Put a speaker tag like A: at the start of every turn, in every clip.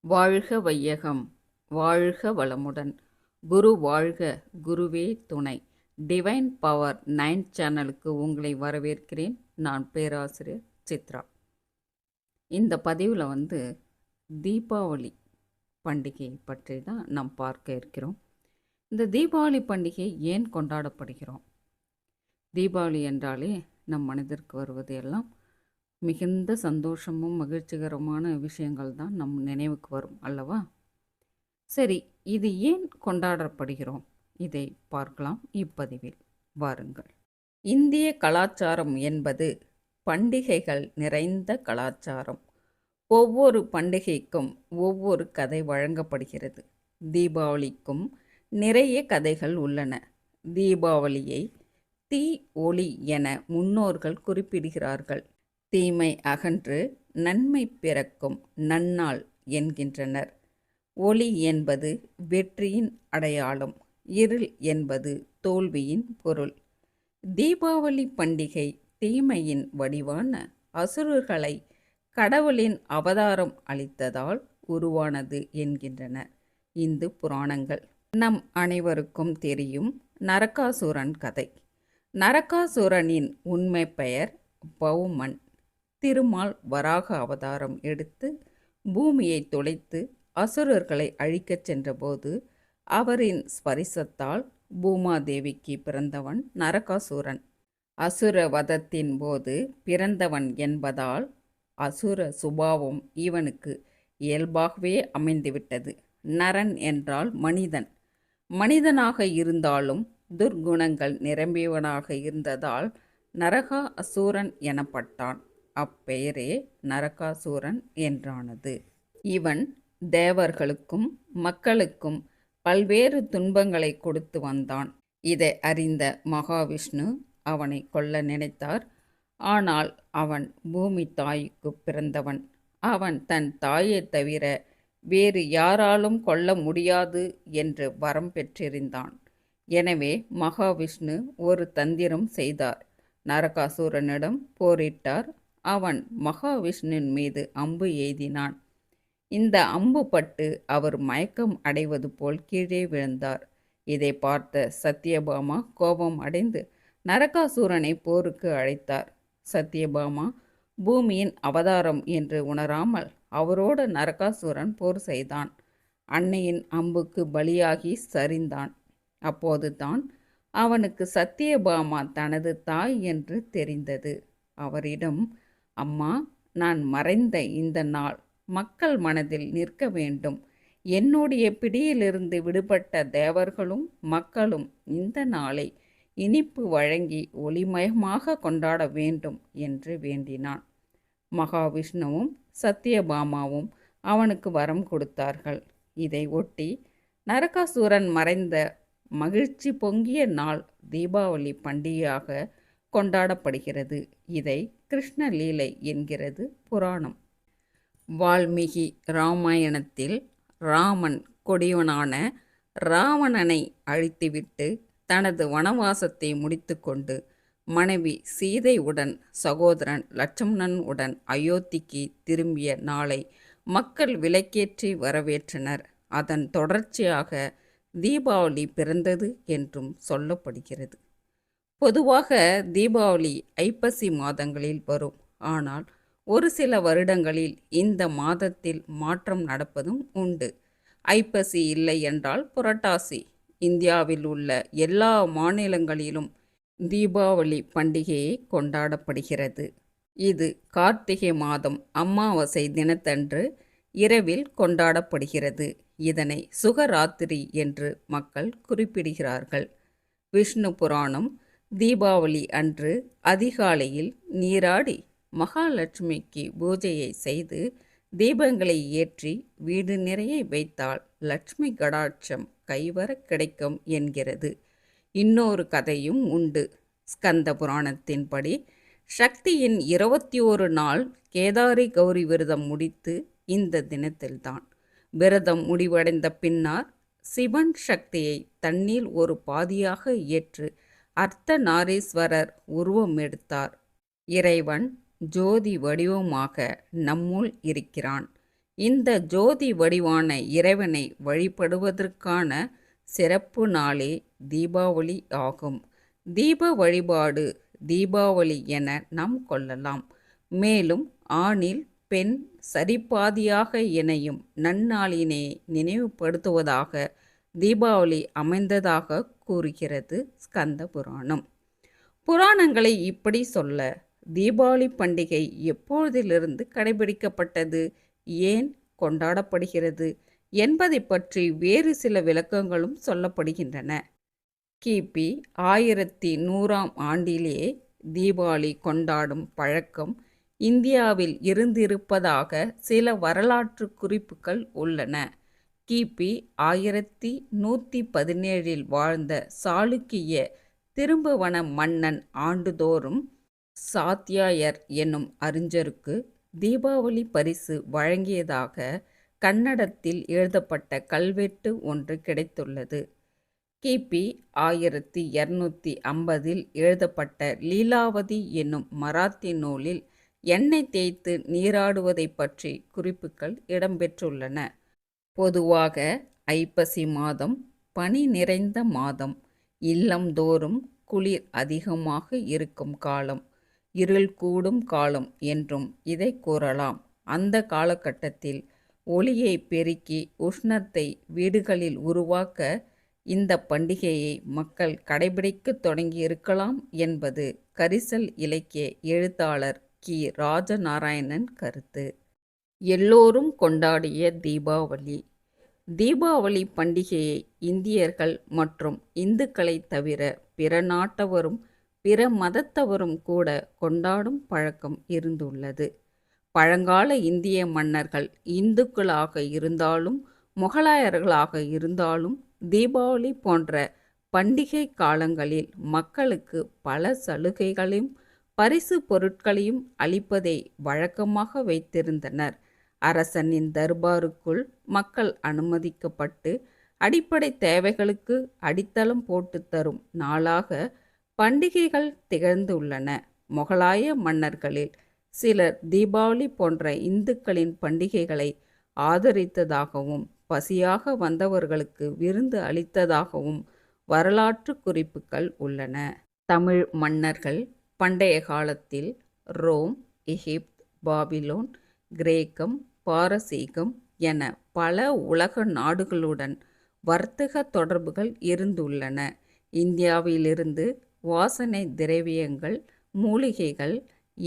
A: வாழ்க வையகம், வாழ்க வளமுடன். குரு வாழ்க, குருவே துணை. டிவைன் பவர் 9 சேனலுக்கு உங்களை வரவேற்கிறேன். நான் பேராசிரியர் சித்ரா. இந்த பதிவில் தீபாவளி பண்டிகை பற்றி தான் நாம் பார்க்க இருக்கிறோம். இந்த தீபாவளி பண்டிகை ஏன் கொண்டாடப்படுகிறோம்? தீபாவளி என்றாலே நம் மனதிற்கு வருவது எல்லாம் மிகுந்த சந்தோஷமும் மகிழ்ச்சிகரமான விஷயங்கள் தான் நம் நினைவுக்கு வரும் அல்லவா? சரி, இது ஏன் கொண்டாடப்படுகிறோம்? இதை பார்க்கலாம் இப்பதிவில். வாருங்கள். இந்திய கலாச்சாரம் என்பது பண்டிகைகள் நிறைந்த கலாச்சாரம். ஒவ்வொரு பண்டிகைக்கும் ஒவ்வொரு கதை வழங்கப்படுகிறது. தீபாவளிக்கும் நிறைய கதைகள் உள்ளன. தீபாவளியை தீ ஒளி என முன்னோர்கள் குறிப்பிடுகிறார்கள். தீமை அகன்று நன்மை பிறக்கும் நன்னாள் என்கின்றனர். ஒளி என்பது வெற்றியின் அடையாளம், இருள் என்பது தோல்வியின் பொருள். தீபாவளி பண்டிகை தீமையின் வடிவான அசுரர்களை கடவுளின் அவதாரம் அளித்ததால் உருவானது என்கின்றன இந்து புராணங்கள். நம் அனைவருக்கும் தெரியும் நரகாசுரன் கதை. நரகாசுரனின் உண்மை பெயர் பௌமன். திருமால் வராக அவதாரம் எடுத்து பூமியை துளைத்து அசுரர்களை அழிக்கச் சென்றபோது அவரின் ஸ்பரிசத்தால் பூமாதேவிக்கு பிறந்தவன் நரகாசுரன். அசுர வதத்தின் போது பிறந்தவன் என்பதால் அசுர சுபாவம் இவனுக்கு இயல்பாகவே அமைந்துவிட்டது. நரன் என்றால் மனிதன். மனிதனாக இருந்தாலும் துர்குணங்கள் நிரம்பியவனாக இருந்ததால் நரகா அசூரன் எனப்பட்டான். அப்பெயரே நரகாசூரன் என்றானது. இவன் தேவர்களுக்கும் மக்களுக்கும் பல்வேறு துன்பங்களை கொடுத்து வந்தான். இதை அறிந்த மகாவிஷ்ணு அவனை கொல்ல நினைத்தார். ஆனால் அவன் பூமி தாய்க்கு பிறந்தவன். அவன் தன் தாயை தவிர வேறு யாராலும் கொல்ல முடியாது என்று வரம் பெற்றிருந்தான். எனவே மகாவிஷ்ணு ஒரு தந்திரம் செய்தார். நரகாசூரனிடம் போரிட்டார். அவன் மகாவிஷ்ணுவின் மீது அம்பு எய்தினான். இந்த அம்பு பட்டு அவர் மயக்கம் அடைவது போல் கீழே விழுந்தார். இதை பார்த்த சத்யபாமா கோபம் அடைந்து நரகாசூரனை போருக்கு அழைத்தார். சத்யபாமா பூமியின் அவதாரம் என்று உணராமல் அவரோடு நரகாசூரன் போர் செய்தான். அன்னையின் அம்புக்கு பலியாகி சரிந்தான். அப்போது தான் அவனுக்கு சத்யபாமா தனது தாய் என்று தெரிந்தது. அவரிடம், அம்மா, நான் மறைந்த இந்த நாள் மக்கள் மனதில் நிற்க வேண்டும். என்னுடைய பிடியிலிருந்து விடுபட்ட தேவர்களும் மக்களும் இந்த நாளை இனிப்பு வழங்கி ஒளிமயமாக கொண்டாட வேண்டும் என்று வேண்டினான். மகாவிஷ்ணுவும் சத்யபாமாவும் அவனுக்கு வரம் கொடுத்தார்கள். இதை ஒட்டி நரகாசூரன் மறைந்த மகிழ்ச்சி பொங்கிய நாள் தீபாவளி பண்டிகையாக கொண்டாடப்படுகிறது. இதை கிருஷ்ண லீலை என்கிறது புராணம். வால்மீகி இராமாயணத்தில் ராமன் கொடியவனான ராவணனை அழித்துவிட்டு தனது வனவாசத்தை முடித்துக்கொண்டு மனைவி சீதையுடன் சகோதரன் லட்சுமணன் உடன் அயோத்திக்கு திரும்பிய நாளை மக்கள் விளக்கேற்றி வரவேற்றனர். அதன் தொடர்ச்சியாக தீபாவளி பிறந்தது என்றும் சொல்லப்படுகிறது. பொதுவாக தீபாவளி ஐப்பசி மாதங்களில் வரும். ஆனால் ஒரு சில வருடங்களில் இந்த மாதத்தில் மாற்றம் நடப்பதும் உண்டு. ஐப்பசி இல்லை என்றால் புரட்டாசி. இந்தியாவில் உள்ள எல்லா மாநிலங்களிலும் தீபாவளி பண்டிகையை கொண்டாடப்படுகிறது. இது கார்த்திகை மாதம் அமாவாசை தினத்தன்று இரவில் கொண்டாடப்படுகிறது. இதனை சுகராத்திரி என்று மக்கள் குறிப்பிடுகிறார்கள். விஷ்ணு புராணம் தீபாவளி அன்று அதிகாலையில் நீராடி மகாலட்சுமிக்கு பூஜையை செய்து தீபங்களை ஏற்றி வீடு நிறைய வைத்தால் லட்சுமி கடாட்சம் கைவர கிடைக்கும் என்கிறது. இன்னொரு கதையும் உண்டு. ஸ்கந்த புராணத்தின்படி சக்தியின் 21 நாள் கேதாரி கௌரி விரதம் முடித்து இந்த தினத்தில்தான். விரதம் முடிவடைந்த பின்னர் சிவன் சக்தியை தன்னில் ஒரு பாதியாக ஏற்று அர்த்தநாரீஸ்வரர் உருவம் எடுத்தார். இறைவன் ஜோதி வடிவமாக நம்முள் இருக்கிறான். இந்த ஜோதி வடிவான இறைவனை வழிபடுவதற்கான சிறப்பு நாளே தீபாவளி ஆகும். தீப வழிபாடு தீபாவளி என நாம் கொள்ளலாம். மேலும் ஆணில் பெண் சரிபாதியாக இணையும் நன்னாளினை நினைவுபடுத்துவதாக தீபாவளி அமைந்ததாக கூறுகிறது ஸ்கந்த புராணம். புராணங்களை இப்படி சொல்ல, தீபாவளி பண்டிகை எப்பொழுதிலிருந்து கடைபிடிக்கப்பட்டது, ஏன் கொண்டாடப்படுகிறது என்பதை பற்றி வேறு சில விளக்கங்களும் சொல்லப்படுகின்றன. கிபி 1100ஆம் ஆண்டிலேயே தீபாவளி கொண்டாடும் பழக்கம் இந்தியாவில் இருந்திருப்பதாக சில வரலாற்று குறிப்புகள் உள்ளன. கிபி 1117இல் வாழ்ந்த சாளுக்கிய திரும்புவன மன்னன் ஆண்டுதோறும் சாத்தியாயர் என்னும் அறிஞருக்கு தீபாவளி பரிசு வழங்கியதாக கன்னடத்தில் எழுதப்பட்ட கல்வெட்டு ஒன்று கிடைத்துள்ளது. கிபி 1250இல் எழுதப்பட்ட லீலாவதி என்னும் மராத்தி நூலில் எண்ணெய் தேய்த்து நீராடுவதை பற்றி குறிப்புகள் இடம்பெற்றுள்ளன. பொதுவாக ஐப்பசி மாதம் பனி நிறைந்த மாதம், இல்லம்தோறும் குளிர் அதிகமாக இருக்கும் காலம், இருள் கூடும் காலம் என்றும் இதை கூறலாம். அந்த காலகட்டத்தில் ஒளியை பெருக்கி உஷ்ணத்தை வீடுகளில் உருவாக்க இந்த பண்டிகையை மக்கள் கடைபிடிக்க தொடங்கியிருக்கலாம் என்பது கரிசல் இலக்கிய எழுத்தாளர் கி. ராஜநாராயணன் கருத்து. எல்லோரும் கொண்டாடிய தீபாவளி. தீபாவளி பண்டிகையை இந்தியர்கள் மற்றும் இந்துக்களை தவிர பிற நாட்டவரும் பிற மதத்தவரும் கூட கொண்டாடும் பழக்கம் இருந்துள்ளது. பழங்கால இந்திய மன்னர்கள் இந்துக்களாக இருந்தாலும் முகலாயர்களாக இருந்தாலும் தீபாவளி போன்ற பண்டிகை காலங்களில் மக்களுக்கு பல சலுகைகளையும் பரிசு பொருட்களையும் அளிப்பதை வழக்கமாக வைத்திருந்தனர். அரசனின் தர்பாருக்குள் மக்கள் அனுமதிக்கப்பட்டு அடிப்படை தேவைகளுக்கு அடித்தளம் போட்டு தரும் நாளாக பண்டிகைகள் திகழ்ந்துள்ளன. முகலாய மன்னர்களில் சிலர் தீபாவளி போன்ற இந்துக்களின் பண்டிகைகளை ஆதரித்ததாகவும் பசியாக வந்தவர்களுக்கு விருந்து அளித்ததாகவும் வரலாற்று குறிப்புகள் உள்ளன. தமிழ் மன்னர்கள் பண்டைய காலத்தில் ரோம், எகிப்து, பாபிலோன், கிரேக்கம், பாரசீகம் என பல உலக நாடுகளுடன் வர்த்தக தொடர்புகள் இருந்துள்ளன. இந்தியாவிலிருந்து வாசனை திரவியங்கள், மூலிகைகள்,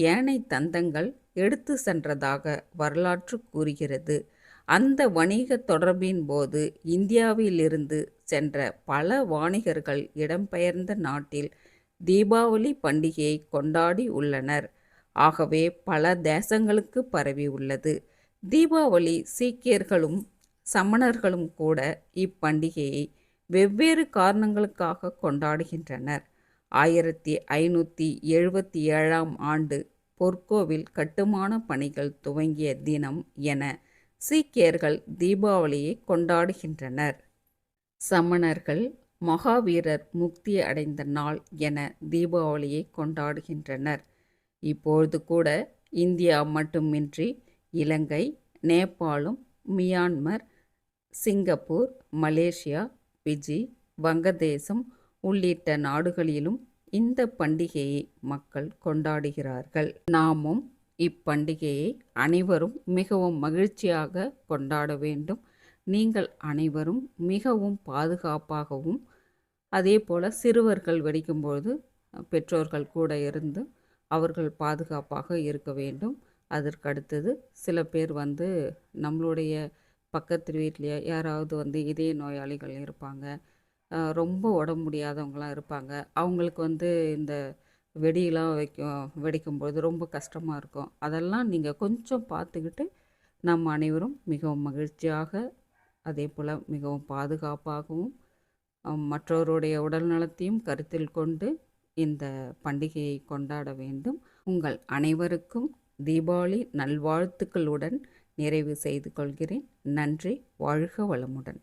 A: ஏனைய தந்தங்கள் எடுத்து சென்றதாக வரலாற்று கூறுகிறது. அந்த வணிக தொடர்பின் போது இந்தியாவிலிருந்து சென்ற பல வாணிகர்கள் இடம்பெயர்ந்த நாட்டில் தீபாவளி பண்டிகையை கொண்டாடி உள்ளனர். ஆகவே பல தேசங்களுக்கு பரவி உள்ளது. தீபாவளி சீக்கியர்களும் சமணர்களும் கூட இப்பண்டிகையை வெவ்வேறு காரணங்களுக்காக கொண்டாடுகின்றனர். 1577ஆம் ஆண்டு பொற்கோவில் கட்டுமான பணிகள் துவங்கிய தினம் என சீக்கியர்கள் தீபாவளியை கொண்டாடுகின்றனர். சமணர்கள் மகாவீரர் முக்தி அடைந்த நாள் என தீபாவளியை கொண்டாடுகின்றனர். இப்பொழுது கூட இந்தியா மட்டுமின்றி இலங்கை, நேபாளம், மியான்மர், சிங்கப்பூர், மலேசியா, பிஜி, வங்கதேசம் உள்ளிட்ட நாடுகளிலும் இந்த பண்டிகையை மக்கள் கொண்டாடுகிறார்கள். நாமும் இப்பண்டிகையை அனைவரும் மிகவும் மகிழ்ச்சியாக கொண்டாட வேண்டும். நீங்கள் அனைவரும் மிகவும் பாதுகாப்பாகவும், அதே போல் சிறுவர்கள் வெடிக்கும்பொழுது பெற்றோர்கள் கூட இருந்து அவர்கள் பாதுகாப்பாக இருக்க வேண்டும். அதற்கடுத்தது சில பேர் நம்மளுடைய பக்கத்து வீட்லேயே யாராவது இதய நோயாளிகள் இருப்பாங்க, ரொம்ப உடம்பு முடியாதவங்களாம் இருப்பாங்க. அவங்களுக்கு இந்த வெடியெலாம் வெடிக்கும்பொழுது ரொம்ப கஷ்டமாக இருக்கும். அதெல்லாம் நீங்கள் கொஞ்சம் பார்த்துக்கிட்டு நம்ம அனைவரும் மிகவும் மகிழ்ச்சியாக, அதே போல் மிகவும் பாதுகாப்பாகவும் மற்றவருடைய உடல் நலத்தையும் கருத்தில் கொண்டு இந்த பண்டிகையை கொண்டாட வேண்டும். உங்கள் அனைவருக்கும் தீபாவளி நல்வாழ்த்துக்களுடன் நிறைவு செய்து கொள்கிறேன். நன்றி. வாழ்க வளமுடன்.